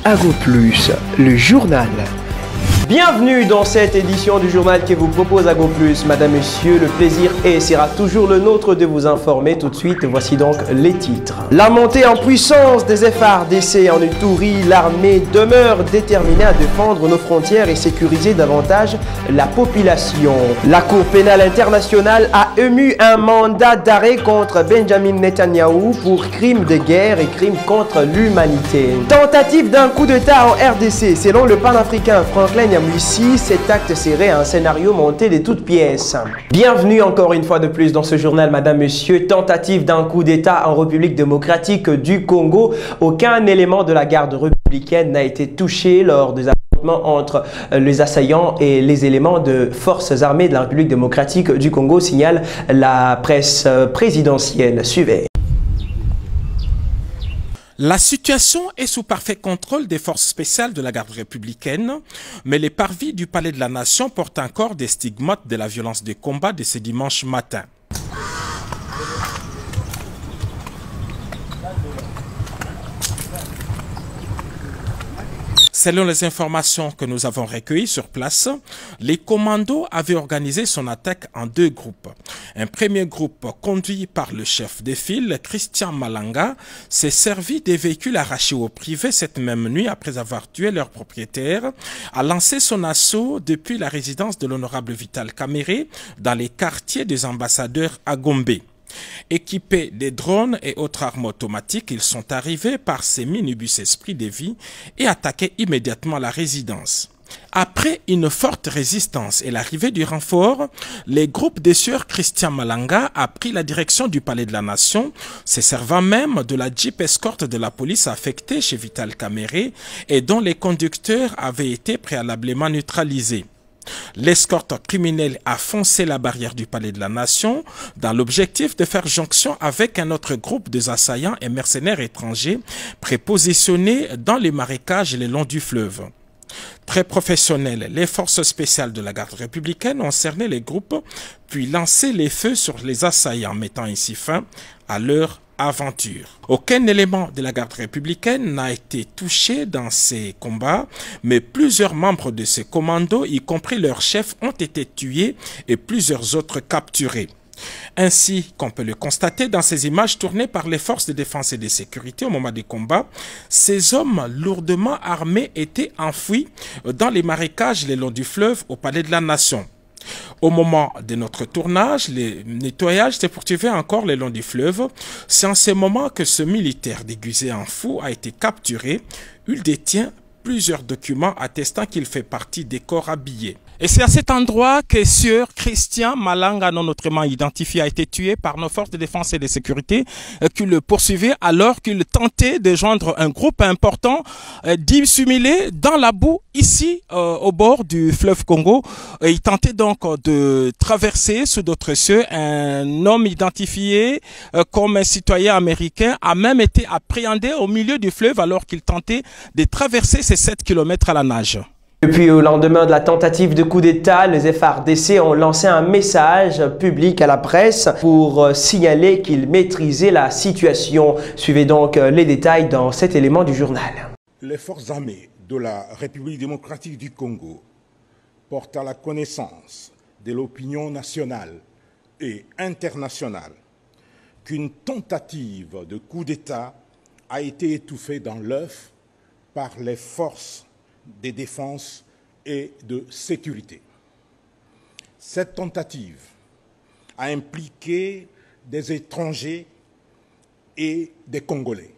AgroPlus, le journal. Bienvenue dans cette édition du journal que vous propose AgroPlus. Madame, Monsieur, le plaisir et sera toujours le nôtre de vous informer. Tout de suite, voici donc les titres. La montée en puissance des FARDC en Ituri, l'armée demeure déterminée à défendre nos frontières et sécuriser davantage la population. La Cour pénale internationale a ému un mandat d'arrêt contre Benjamin Netanyahou pour crimes de guerre et crimes contre l'humanité. Tentative d'un coup d'État en RDC, selon le panafricain Franklin Nyamwisi, cet acte serait un scénario monté de toutes pièces. Bienvenue encore une fois de plus dans ce journal, Madame, Monsieur. Tentative d'un coup d'État en République démocratique du Congo. Aucun élément de la garde républicaine n'a été touché lors des affrontements entre les assaillants et les éléments de forces armées de la République démocratique du Congo, signale la presse présidentielle. Suivez. La situation est sous parfait contrôle des forces spéciales de la garde républicaine, mais les parvis du Palais de la Nation portent encore des stigmates de la violence des combats de ce dimanche matin. Selon les informations que nous avons recueillies sur place, les commandos avaient organisé son attaque en deux groupes. Un premier groupe, conduit par le chef de file, Christian Malanga, s'est servi des véhicules arrachés au privé cette même nuit après avoir tué leur propriétaire, a lancé son assaut depuis la résidence de l'honorable Vital Kamerhe dans les quartiers des ambassadeurs à Gombe. Équipés des drones et autres armes automatiques, ils sont arrivés par ces minibus Esprit de Vie et attaqué immédiatement la résidence. Après une forte résistance et l'arrivée du renfort, les groupes des sieurs Christian Malanga a pris la direction du Palais de la Nation, se servant même de la Jeep escorte de la police affectée chez Vital Kamerhe et dont les conducteurs avaient été préalablement neutralisés. L'escorte criminelle a foncé la barrière du Palais de la Nation dans l'objectif de faire jonction avec un autre groupe de assaillants et mercenaires étrangers prépositionnés dans les marécages le long du fleuve. Très professionnels, les forces spéciales de la garde républicaine ont cerné les groupes puis lancé les feux sur les assaillants, mettant ainsi fin à leur aventure. Aucun élément de la garde républicaine n'a été touché dans ces combats, mais plusieurs membres de ces commandos, y compris leur chef, ont été tués et plusieurs autres capturés. Ainsi qu'on peut le constater dans ces images tournées par les forces de défense et de sécurité au moment des combats, ces hommes lourdement armés étaient enfouis dans les marécages le long du fleuve au Palais de la Nation. Au moment de notre tournage, le nettoyage s'est poursuivi encore le long du fleuve. C'est en ce moment que ce militaire déguisé en fou a été capturé. Il détient plusieurs documents attestant qu'il fait partie des corps habillés. Et c'est à cet endroit que Sieur Christian Malanga, non autrement identifié, a été tué par nos forces de défense et de sécurité qui le poursuivaient alors qu'il tentait de joindre un groupe important dissimulé dans la boue ici au bord du fleuve Congo. Il tentait donc de traverser sous d'autres cieux. Un homme identifié comme un citoyen américain a même été appréhendé au milieu du fleuve alors qu'il tentait de traverser ces 7 km à la nage. Depuis au lendemain de la tentative de coup d'État, les FARDC ont lancé un message public à la presse pour signaler qu'ils maîtrisaient la situation. Suivez donc les détails dans cet élément du journal. Les forces armées de la République démocratique du Congo portent à la connaissance de l'opinion nationale et internationale qu'une tentative de coup d'État a été étouffée dans l'œuf par les forces de défense et de sécurité. Cette tentative a impliqué des étrangers et des Congolais.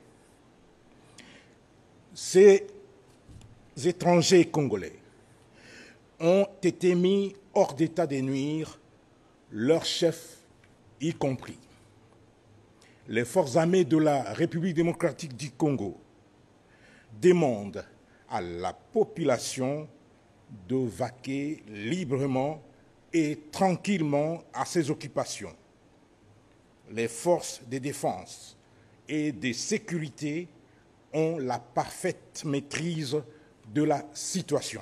Ces étrangers congolais ont été mis hors d'état de nuire, leur chef y compris. Les forces armées de la République démocratique du Congo demandent à la population de vaquer librement et tranquillement à ses occupations. Les forces de défense et de sécurité ont la parfaite maîtrise de la situation.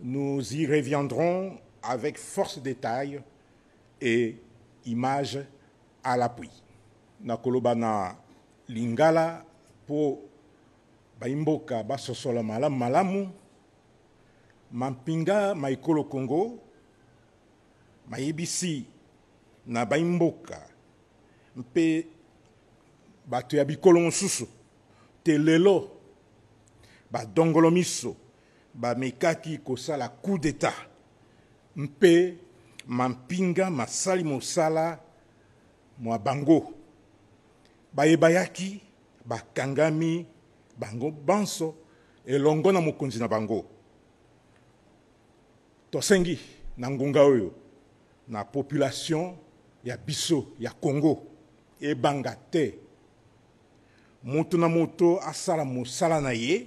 Nous y reviendrons avec force de détail et images à l'appui. Nakolobana Lingala pour baimboka basosola malamu malamu mampinga maikolo Congo mayebisi na baimboka mpe bato ya bikolo mosusu te lelo badongolo miso bamekaki kosala coup d'état mpe mampinga masali mosala mwa bango bayebayaki bakangami bango banso elongo na mokonzi na bango. Tosengi na ngonga oyo na population ya biso ya Congo ebanga te moto na moto asala mosala na ye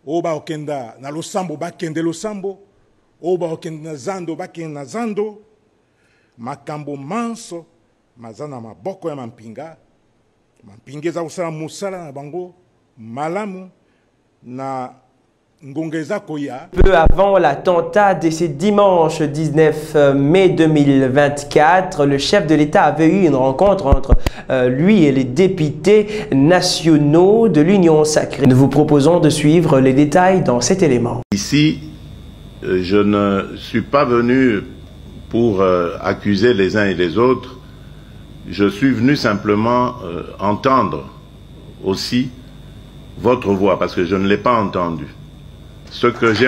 o ba okenda na losambo bakende losambo o ba okenda na zando bakende na zando makambo manso mazana maboko ya mampinga mampingeza kosala mosala na bango malamu na ngongeza koya. Peu avant l'attentat de ce dimanche 19 mai 2024, le chef de l'État avait eu une rencontre entre lui et les députés nationaux de l'Union sacrée. Nous vous proposons de suivre les détails dans cet élément. Ici, je ne suis pas venu pour accuser les uns et les autres. Je suis venu simplement entendre aussi votre voix, parce que je ne l'ai pas entendu. Ce que j'ai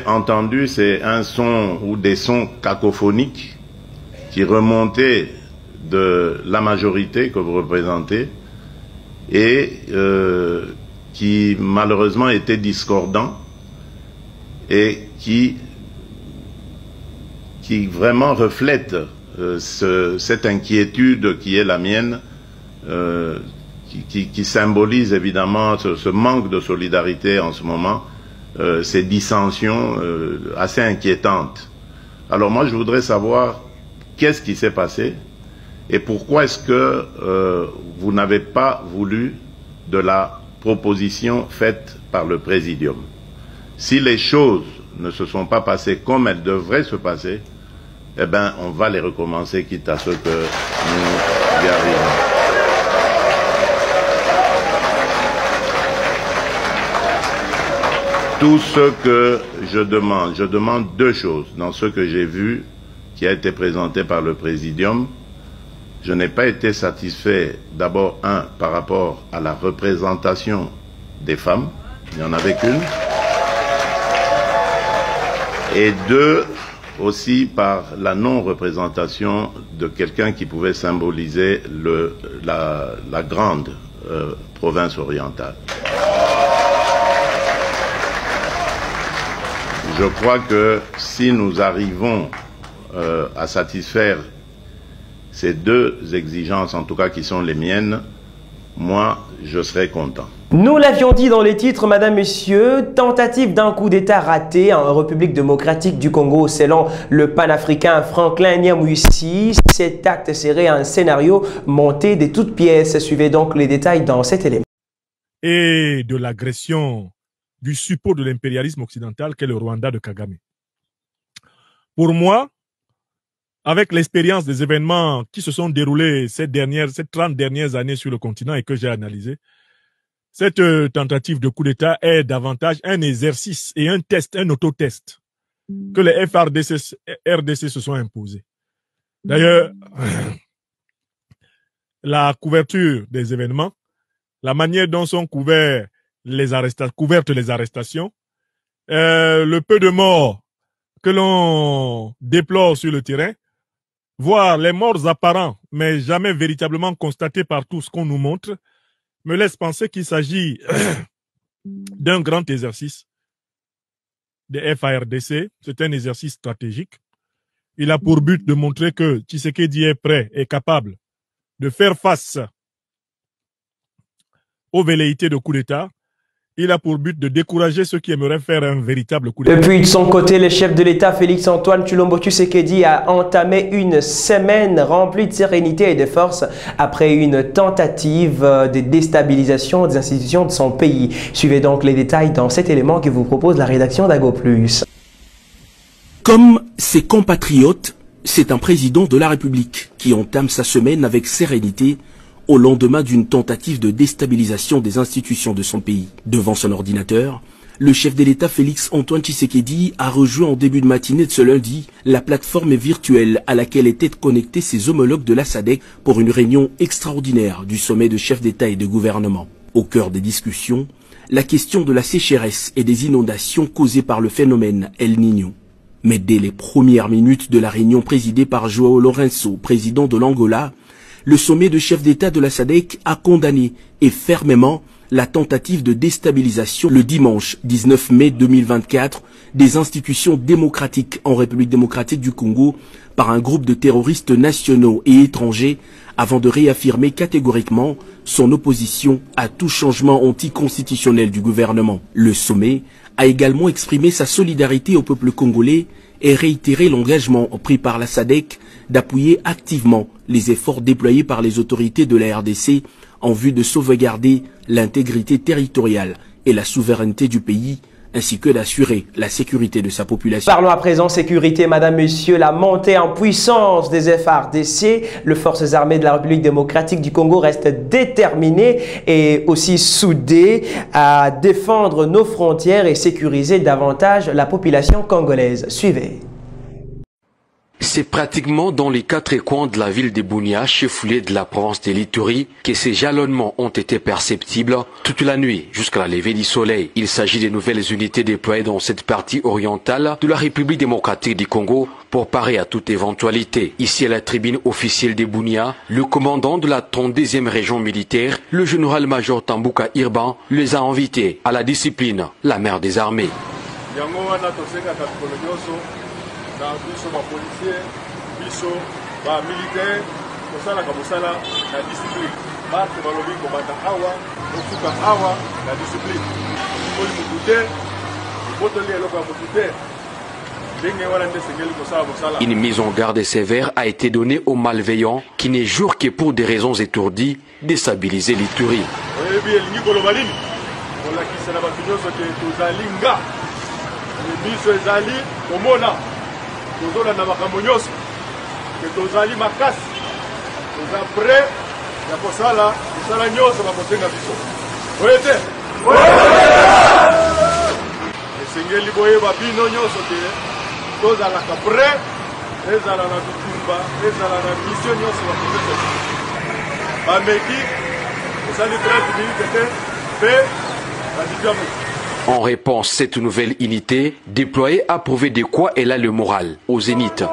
entendu, c'est un son ou des sons cacophoniques qui remontaient de la majorité que vous représentez et qui malheureusement étaient discordants et qui vraiment reflètent cette inquiétude qui est la mienne, qui symbolise évidemment ce manque de solidarité en ce moment, ces dissensions assez inquiétantes. Alors moi je voudrais savoir qu'est-ce qui s'est passé et pourquoi est-ce que vous n'avez pas voulu de la proposition faite par le Présidium. Si les choses ne se sont pas passées comme elles devraient se passer, eh bien on va les recommencer quitte à ce que nous y arrivions. Tout ce que je demande deux choses. Dans ce que j'ai vu, qui a été présenté par le Présidium, je n'ai pas été satisfait, d'abord, par rapport à la représentation des femmes, il n'y en avait qu'une, et deux, aussi par la non-représentation de quelqu'un qui pouvait symboliser la grande province orientale. Je crois que si nous arrivons à satisfaire ces deux exigences, en tout cas qui sont les miennes, moi, je serai content. Nous l'avions dit dans les titres, madame, messieurs, tentative d'un coup d'État raté en République démocratique du Congo selon le panafricain Franklin Nyamwisi. Cet acte serait un scénario monté de toutes pièces. Suivez donc les détails dans cet élément. Et de l'agression du suppôt de l'impérialisme occidental qu'est le Rwanda de Kagame. Pour moi, avec l'expérience des événements qui se sont déroulés ces 30 dernières années sur le continent et que j'ai analysé, cette tentative de coup d'État est davantage un exercice et un test, un autotest que les RDC se sont imposés. D'ailleurs, la couverture des événements, la manière dont sont couvertes les arrestations, le peu de morts que l'on déplore sur le terrain, voire les morts apparents, mais jamais véritablement constatés par tout ce qu'on nous montre, me laisse penser qu'il s'agit d'un grand exercice des FARDC. C'est un exercice stratégique. Il a pour but de montrer que Tshisekedi est prêt et capable de faire face aux velléités de coup d'État. Il a pour but de décourager ceux qui aimeraient faire un véritable coup d'État. Depuis de son côté, le chef de l'État, Félix-Antoine Tshilombo Tshisekedi, a entamé une semaine remplie de sérénité et de force après une tentative de déstabilisation des institutions de son pays. Suivez donc les détails dans cet élément que vous propose la rédaction d'Ago Plus. Comme ses compatriotes, C'est un président de la République qui entame sa semaine avec sérénité au lendemain d'une tentative de déstabilisation des institutions de son pays. Devant son ordinateur, le chef de l'État Félix Antoine Tshisekedi a rejoint en début de matinée de ce lundi la plateforme virtuelle à laquelle étaient connectés ses homologues de la SADC pour une réunion extraordinaire du sommet de chefs d'État et de gouvernement. Au cœur des discussions, la question de la sécheresse et des inondations causées par le phénomène El Niño. Mais dès les premières minutes de la réunion présidée par João Lourenço, président de l'Angola, le sommet de chefs d'État de la SADC a condamné et fermement la tentative de déstabilisation le dimanche 19 mai 2024 des institutions démocratiques en République démocratique du Congo par un groupe de terroristes nationaux et étrangers avant de réaffirmer catégoriquement son opposition à tout changement anticonstitutionnel du gouvernement. Le sommet a également exprimé sa solidarité au peuple congolais et réitéré l'engagement pris par la SADC d'appuyer activement les efforts déployés par les autorités de la RDC en vue de sauvegarder l'intégrité territoriale et la souveraineté du pays, ainsi que d'assurer la sécurité de sa population. Parlons à présent sécurité, madame, monsieur. La montée en puissance des FARDC, les forces armées de la République démocratique du Congo, restent déterminées et aussi soudées à défendre nos frontières et sécuriser davantage la population congolaise. Suivez. C'est pratiquement dans les quatre coins de la ville de Bunia, chef-lieu de la province de l'Ituri, que ces jalonnements ont été perceptibles toute la nuit jusqu'à la levée du soleil. Il s'agit des nouvelles unités déployées dans cette partie orientale de la République démocratique du Congo pour parer à toute éventualité. Ici à la tribune officielle de Bunia, le commandant de la 32e région militaire, le général-major Tambuka Irban, les a invités à la discipline, la mère des armées. Biso ba policier, biso ba militaire, kosala kabosala na discipline. Bate balobi ko bata awa, okuka awa na discipline. Koli mukute, botoli eloko ya mukute. Une mise en garde sévère a été donnée aux malveillants qui n'est jour que pour des raisons étourdies déstabiliser l'Ituri. tozolanda makambo nyonso ke tozali makasi toza prêt ya kosala mosala nyonso bakotenga biso oye te esengeli boyeba bino nyonso ke tozalaka prêt ezala na bitumba ezala na mission nyonso bakopesa bameki esali 30 minutes te mpe badijame. En réponse, cette nouvelle unité déployée a prouvé de quoi elle a le moral au zénith.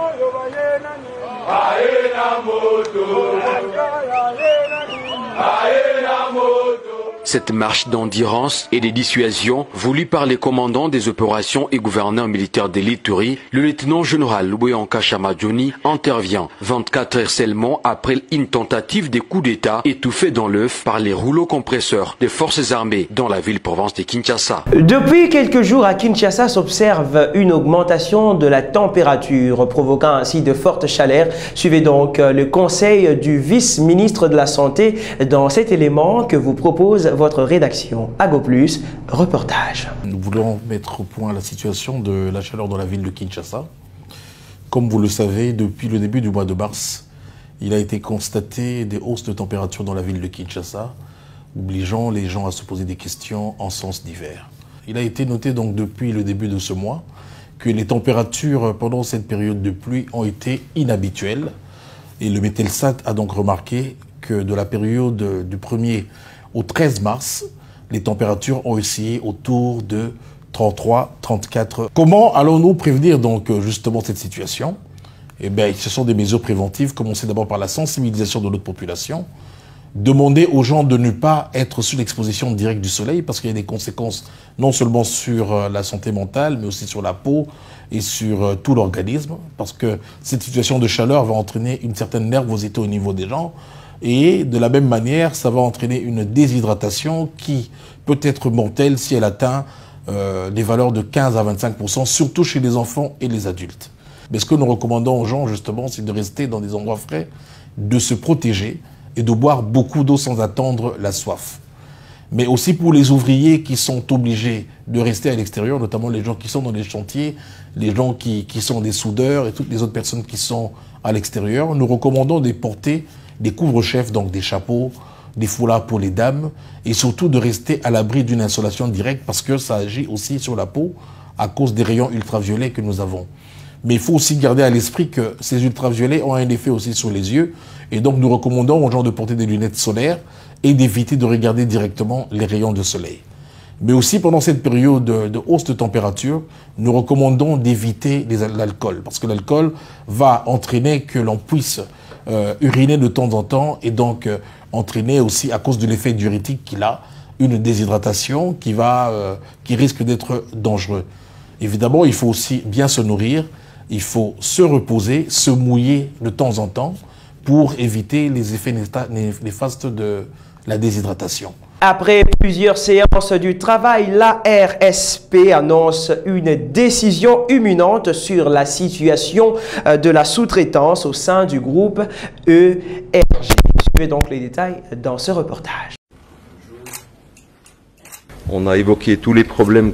Cette marche d'endurance et de dissuasion voulue par les commandants des opérations et gouverneurs militaires de l'Ituri, le lieutenant-général Luboyanka Chamadjoni intervient 24 heures seulement après une tentative de coup d'État étouffée dans l'œuf par les rouleaux compresseurs des forces armées dans la ville-province de Kinshasa. Depuis quelques jours à Kinshasa s'observe une augmentation de la température, provoquant ainsi de fortes chaleurs. Suivez donc le conseil du vice-ministre de la Santé dans cet élément que vous propose votre rédaction. Ago Plus, reportage. Nous voulons mettre au point la situation de la chaleur dans la ville de Kinshasa. Comme vous le savez, depuis le début du mois de mars, il a été constaté des hausses de température dans la ville de Kinshasa, obligeant les gens à se poser des questions en sens divers. Il a été noté donc depuis le début de ce mois que les températures pendant cette période de pluie ont été inhabituelles. Et le Mételsat a donc remarqué que de la période du 1er au 13 mars, les températures ont oscillé autour de 33-34. Comment allons-nous prévenir donc justement cette situation? Eh bien, ce sont des mesures préventives. Commencer d'abord par la sensibilisation de notre population. Demander aux gens de ne pas être sous l'exposition directe du soleil parce qu'il y a des conséquences non seulement sur la santé mentale, mais aussi sur la peau et sur tout l'organisme. Parce que cette situation de chaleur va entraîner une certaine nervosité au niveau des gens. Et de la même manière, ça va entraîner une déshydratation qui peut être mortelle si elle atteint des valeurs de 15 à 25%, surtout chez les enfants et les adultes. Mais ce que nous recommandons aux gens, justement, c'est de rester dans des endroits frais, de se protéger et de boire beaucoup d'eau sans attendre la soif. mais aussi pour les ouvriers qui sont obligés de rester à l'extérieur, notamment les gens qui sont dans les chantiers, les gens qui sont des soudeurs et toutes les autres personnes qui sont à l'extérieur. Nous recommandons de porter des couvre-chefs, donc des chapeaux, des foulards pour les dames, et surtout de rester à l'abri d'une insolation directe parce que ça agit aussi sur la peau à cause des rayons ultraviolets que nous avons. Mais il faut aussi garder à l'esprit que ces ultraviolets ont un effet aussi sur les yeux, et donc nous recommandons aux gens de porter des lunettes solaires et d'éviter de regarder directement les rayons de soleil. Mais aussi pendant cette période de hausse de température, nous recommandons d'éviter l'alcool, parce que l'alcool va entraîner que l'on puisse uriner de temps en temps, et donc entraîner aussi, à cause de l'effet diurétique qu'il a, une déshydratation qui risque d'être dangereux. Évidemment, il faut aussi bien se nourrir, il faut se reposer, se mouiller de temps en temps pour éviter les effets néfastes de la déshydratation. Après plusieurs séances du travail, l'ARSP annonce une décision imminente sur la situation de la sous-traitance au sein du groupe ERG. Suivez donc les détails dans ce reportage. On a évoqué tous les problèmes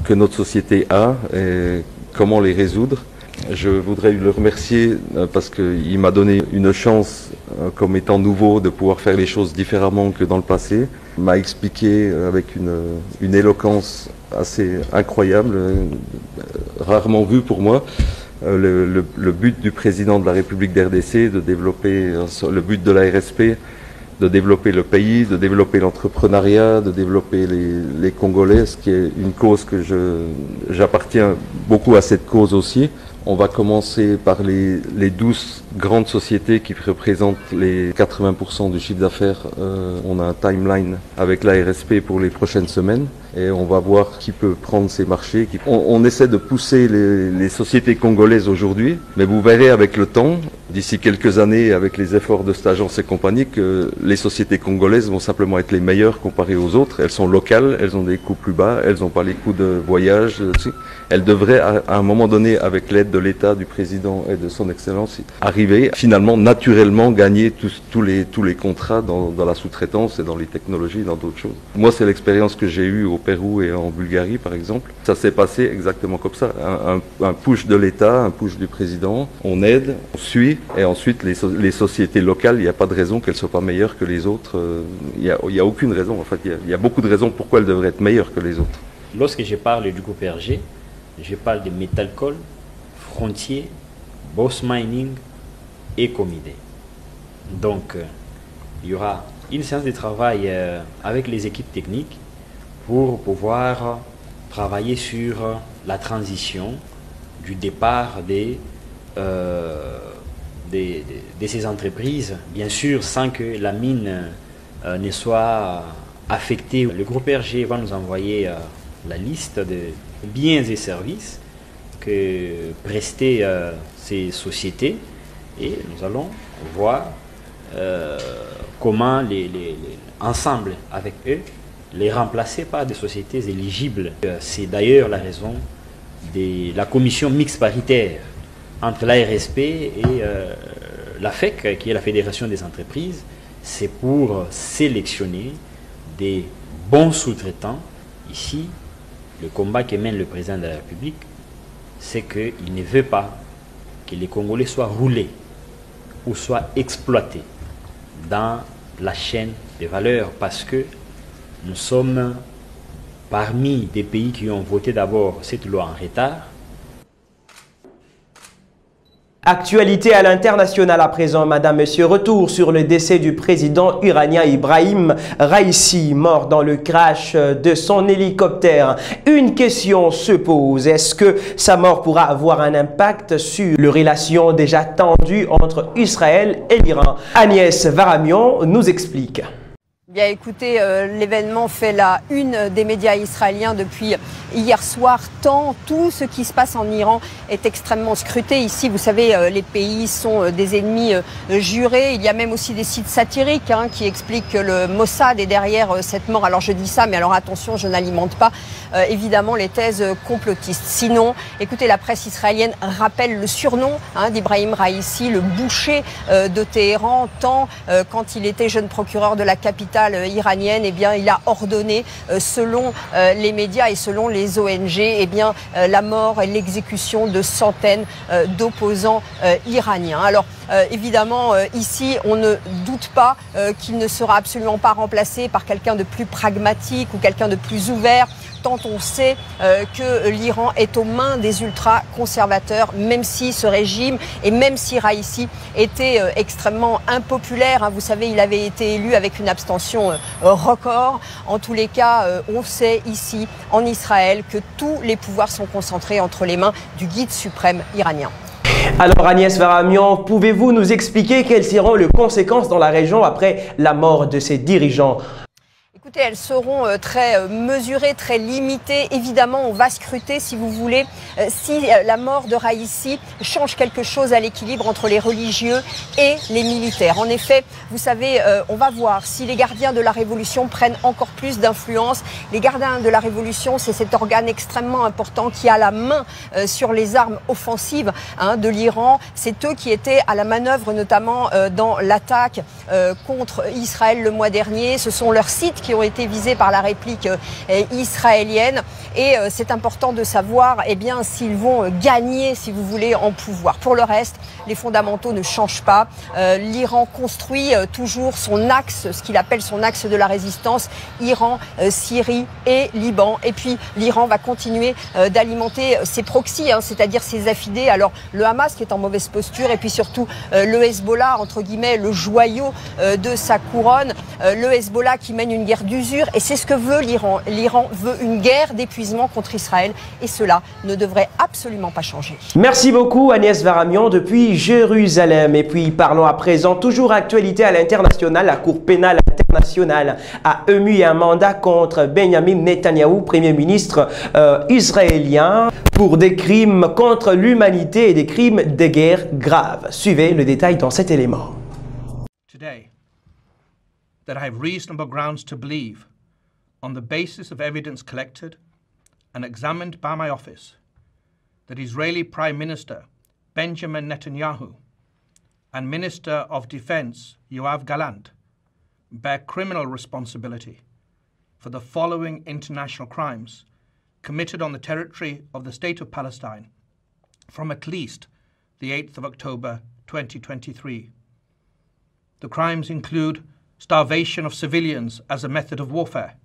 que notre société a et comment les résoudre. Je voudrais le remercier parce qu'il m'a donné une chance, comme étant nouveau, de pouvoir faire les choses différemment que dans le passé. Il m'a expliqué avec une éloquence assez incroyable, rarement vue pour moi, le but du président de la République d'RDC, de développer le but de la RSP, de développer le pays, de développer l'entrepreneuriat, de développer les Congolais, ce qui est une cause que j'appartiens beaucoup à cette cause aussi. On va commencer par les 12 grandes sociétés qui représentent les 80% du chiffre d'affaires. On a un timeline avec la RSP pour les prochaines semaines et on va voir qui peut prendre ces marchés. On essaie de pousser les sociétés congolaises aujourd'hui, mais vous verrez avec le temps, d'ici quelques années, avec les efforts de cette agence et compagnie, que les sociétés congolaises vont simplement être les meilleures comparées aux autres. Elles sont locales, elles ont des coûts plus bas, elles n'ont pas les coûts de voyage. Elles devraient, à un moment donné, avec l'aide de l'État, du président et de son Excellence, arriver finalement naturellement gagner tous les contrats dans la sous-traitance et dans les technologies, dans d'autres choses. Moi, c'est l'expérience que j'ai eue au Pérou et en Bulgarie, par exemple. Ça s'est passé exactement comme ça. Un push de l'État, un push du président, on aide, on suit, et ensuite les sociétés locales, il n'y a pas de raison qu'elles soient pas meilleures que les autres. Il y a aucune raison. En fait, il y a beaucoup de raisons pourquoi elles devraient être meilleures que les autres. Lorsque je parle du groupe RG, je parle de Metalcol, Frontier, Boss Mining et Comidé. Donc, il y aura une séance de travail avec les équipes techniques pour pouvoir travailler sur la transition du départ de ces entreprises, bien sûr sans que la mine ne soit affectée. Le groupe RG va nous envoyer la liste de biens et services que prestaient ces sociétés et nous allons voir comment ensemble avec eux les remplacer par des sociétés éligibles. C'est d'ailleurs la raison de la commission mixte paritaire entre la RSP et la FEC, qui est la Fédération des entreprises. C'est pour sélectionner des bons sous-traitants. Ici, le combat que mène le président de la République, c'est qu'il ne veut pas que les Congolais soient roulés ou soient exploités dans la chaîne des valeurs, parce que nous sommes parmi des pays qui ont voté d'abord cette loi en retard. Actualité à l'international à présent, madame, monsieur. Retour sur le décès du président iranien Ibrahim Raïssi, mort dans le crash de son hélicoptère. Une question se pose. Est-ce que sa mort pourra avoir un impact sur les relations déjà tendues entre Israël et l'Iran? Agnès Varamian nous explique. Bien, écoutez, l'événement fait la une des médias israéliens depuis hier soir, tant tout ce qui se passe en Iran est extrêmement scruté. Ici, vous savez, les pays sont des ennemis jurés. Il y a même aussi des sites satiriques qui expliquent que le Mossad est derrière cette mort. Alors je dis ça, mais alors attention, je n'alimente pas évidemment les thèses complotistes. Sinon, écoutez, la presse israélienne rappelle le surnom d'Ibrahim Raïssi, le boucher de Téhéran, tant quand il était jeune procureur de la capitale, capitale iranienne, eh bien, il a ordonné, selon les médias et selon les ONG, eh bien, la mort et l'exécution de centaines d'opposants iraniens. Alors, évidemment, ici, on ne doute pas qu'il ne sera absolument pas remplacé par quelqu'un de plus pragmatique ou quelqu'un de plus ouvert, tant on sait que l'Iran est aux mains des ultra-conservateurs, même si ce régime et même si Raïssi était extrêmement impopulaire. Hein, vous savez, il avait été élu avec une abstention record. En tous les cas, on sait ici, en Israël, que tous les pouvoirs sont concentrés entre les mains du guide suprême iranien. Alors Agnès Varamian, pouvez-vous nous expliquer quelles seront les conséquences dans la région après la mort de ces dirigeants ? Écoutez, elles seront très mesurées, très limitées. Évidemment, on va scruter, si vous voulez, si la mort de Raïssi change quelque chose à l'équilibre entre les religieux et les militaires. En effet, vous savez, on va voir si les gardiens de la Révolution prennent encore plus d'influence. Les gardiens de la Révolution, c'est cet organe extrêmement important qui a la main sur les armes offensives de l'Iran. C'est eux qui étaient à la manœuvre, notamment dans l'attaque contre Israël le mois dernier. Ce sont leurs sites qui ont été visés par la réplique israélienne et c'est important de savoir bien s'ils vont gagner, si vous voulez, en pouvoir. Pour le reste, les fondamentaux ne changent pas. L'Iran construit toujours son axe, ce qu'il appelle son axe de la résistance, Iran, Syrie et Liban. Et puis l'Iran va continuer d'alimenter ses proxys, c'est-à-dire ses affidés. Alors le Hamas qui est en mauvaise posture et puis surtout le Hezbollah, entre guillemets, le joyau de sa couronne. Le Hezbollah qui mène une guerre d'usure et c'est ce que veut l'Iran. L'Iran veut une guerre d'épuisement contre Israël et cela ne devrait absolument pas changer. Merci beaucoup Agnès Varamian depuis Jérusalem. Et puis parlons à présent, toujours actualité à l'international, la Cour pénale internationale a émis un mandat contre Benjamin Netanyahou, Premier ministre israélien, pour des crimes contre l'humanité et des crimes de guerre graves. Suivez le détail dans cet élément. Today, that I have reasonable grounds to believe, on the basis of evidence collected and examined by my office, that Israeli Prime Minister Benjamin Netanyahu and Minister of Defense Yoav Gallant bear criminal responsibility for the following international crimes committed on the territory of the State of Palestine from at least the 8th of October 2023. The crimes include starvation of civilians as a method of warfare,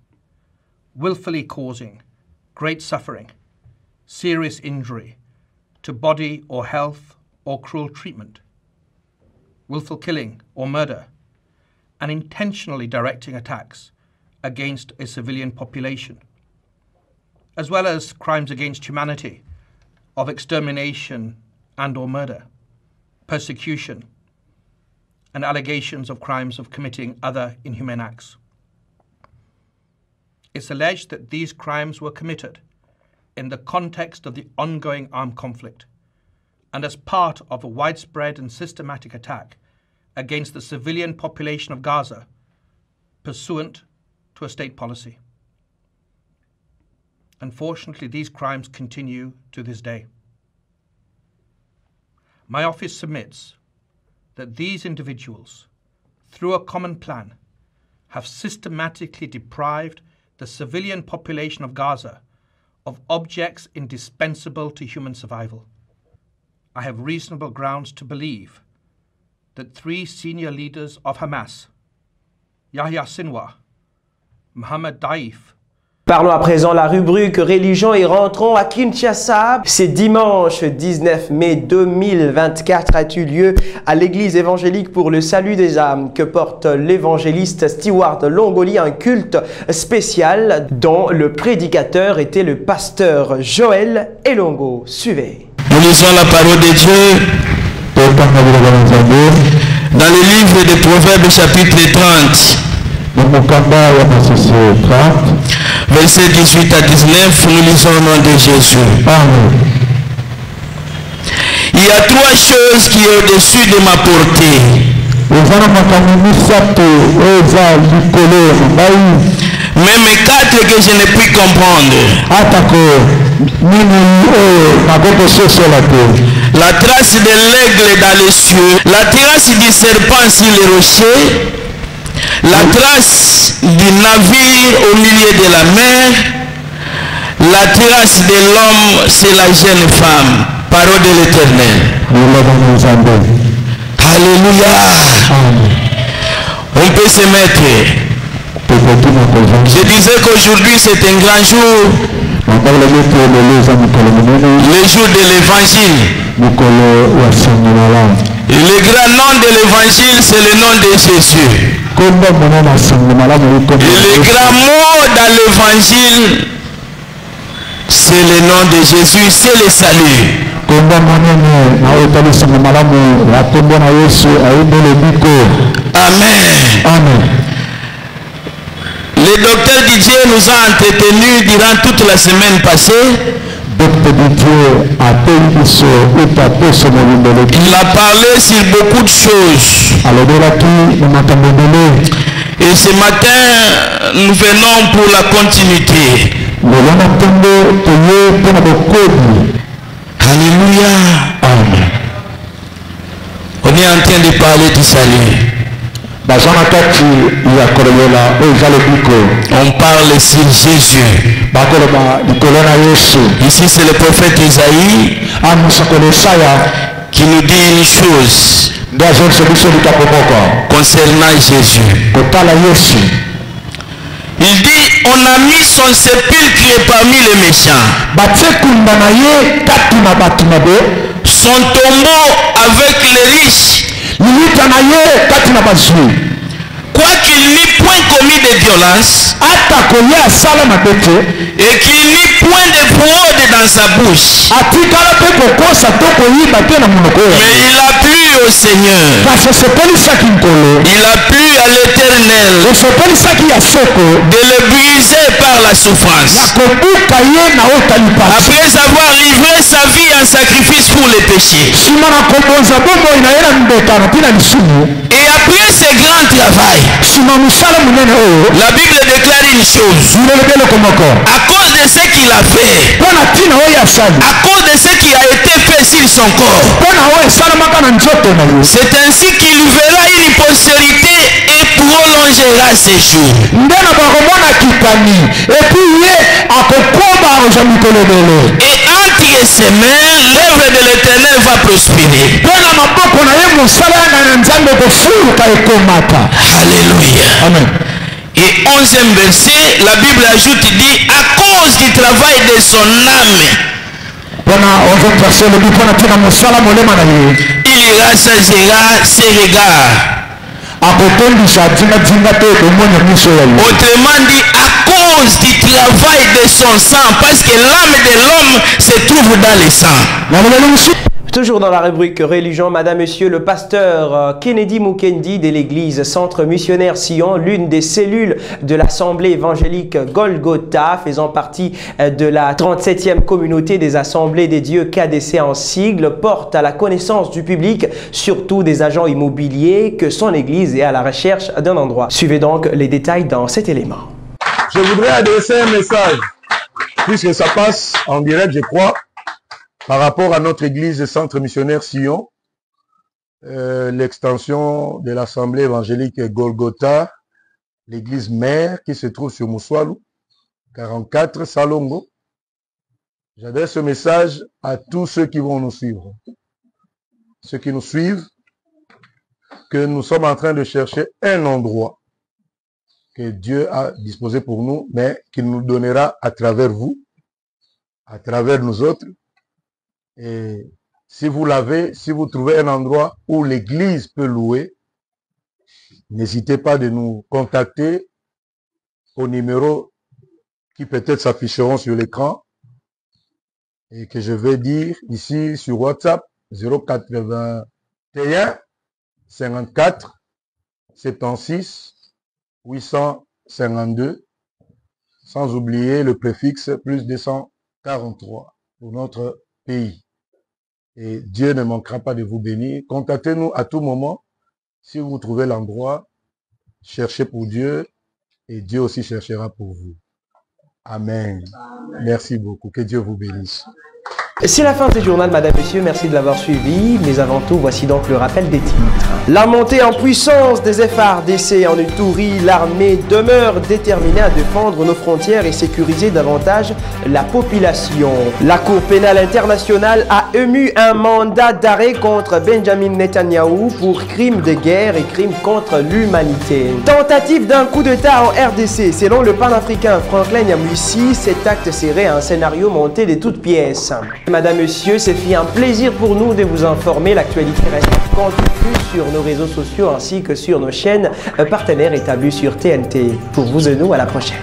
willfully causing great suffering, serious injury to body or health or cruel treatment, willful killing or murder, and intentionally directing attacks against a civilian population, as well as crimes against humanity of extermination and or murder, persecution, and allegations of crimes of committing other inhumane acts. It's alleged that these crimes were committed in the context of the ongoing armed conflict and as part of a widespread and systematic attack against the civilian population of Gaza pursuant to a state policy. Unfortunately, these crimes continue to this day. My office submits that these individuals, through a common plan, have systematically deprived the civilian population of Gaza of objects indispensable to human survival. I have reasonable grounds to believe that 3 senior leaders of Hamas, Yahya Sinwar, Mohammed Daif. Parlons à présent la rubrique religion et rentrons à Kinshasa. C'est dimanche 19 mai 2024 a eu lieu à l'église évangélique pour le salut des âmes que porte l'évangéliste Stewart Longoli, un culte spécial dont le prédicateur était le pasteur Joël Elongo. Suivez. Nous lisons la parole de Dieu dans le livre des Proverbes chapitre 30. Versets 18 à 19, nous lisons au nom de Jésus. Amen. Il y a 3 choses qui sont au-dessus de ma portée. Même 4 que je ne puis comprendre. La trace de l'aigle dans les cieux, la trace du serpent sur les rochers, La trace du navire au milieu de la mer, la trace de l'homme, c'est la jeune femme. Parole de l'Éternel. Alléluia. On peut se mettre. Je disais qu'aujourd'hui c'est un grand jour. Le jour de l'évangile. Et le grand nom de l'évangile, c'est le nom de Jésus. Et le grand mot dans l'évangile, c'est le nom de Jésus, c'est le salut. Amen. Amen. Le docteur Didier nous a entretenus durant toute la semaine passée. Il a parlé sur beaucoup de choses. Et ce matin, nous venons pour la continuité. Alléluia. Amen. On est en train de parler du salut. On parle sur Jésus. Ici c'est le prophète Isaïe qui nous dit une chose concernant Jésus. Il dit, on a mis son sépulcre parmi les méchants. Son tombeau avec les riches. Quoiqu'il n'eût point commis de violence et qu'il n'eût point de fraude dans sa bouche, mais il a plu au Seigneur, il a plu à l'Éternel de le briser par la souffrance, après avoir livré sa vie en sacrifice pour les péchés. Et après ce grand travail, la Bible déclare une chose. À cause de ce qu'il a fait, à cause de ce qui a été fait sur son corps, c'est ainsi qu'il verra une postérité et prolongera ses jours. Et entre ses mains, l'œuvre de l'Éternel va prospérer. Alléluia. Amen. Et 11e verset, la Bible ajoute, dit, à cause du travail de son âme, il rassasiera ses regards. Autrement dit, à cause du travail de son sang, parce que l'âme de l'homme se trouve dans le sang. Toujours dans la rubrique religion, madame, monsieur, le pasteur Kennedy Mukendi de l'église Centre Missionnaire Sion, l'une des cellules de l'assemblée évangélique Golgotha, faisant partie de la 37e communauté des assemblées des dieux KDC en sigle, porte à la connaissance du public, surtout des agents immobiliers, que son église est à la recherche d'un endroit. Suivez donc les détails dans cet élément. Je voudrais adresser un message, puisque ça passe en direct, je crois, par rapport à notre église Centre Missionnaire Sion, l'extension de l'assemblée évangélique Golgotha, l'église mère qui se trouve sur Moussoalou, 44 Salongo. J'adresse ce message à tous ceux qui vont nous suivre. Ceux qui nous suivent, que nous sommes en train de chercher un endroit que Dieu a disposé pour nous, mais qu'il nous donnera à travers vous, à travers nous autres. Et si vous l'avez, si vous trouvez un endroit où l'église peut louer, n'hésitez pas de nous contacter au numéro qui peut-être s'afficheront sur l'écran et que je vais dire ici sur WhatsApp 081 54 76 852, sans oublier le préfixe plus 243 pour notre pays. Et Dieu ne manquera pas de vous bénir. Contactez-nous à tout moment. Si vous trouvez l'endroit, cherchez pour Dieu et Dieu aussi cherchera pour vous. Amen. Merci beaucoup. Que Dieu vous bénisse. C'est la fin de ce journal, madame, monsieur, merci de l'avoir suivi. Mais avant tout, voici donc le rappel des titres. La montée en puissance des FARDC en Ituri, l'armée demeure déterminée à défendre nos frontières et sécuriser davantage la population. La Cour pénale internationale a ému un mandat d'arrêt contre Benjamin Netanyahou pour crimes de guerre et crimes contre l'humanité. Tentative d'un coup d'État en RDC, selon le panafricain Franklin Nyamwisi, cet acte serait un scénario monté de toutes pièces. Madame, monsieur, c'est un plaisir pour nous de vous informer. L'actualité reste en continu sur nos réseaux sociaux ainsi que sur nos chaînes partenaires établis sur TNT. Pour vous et nous, à la prochaine.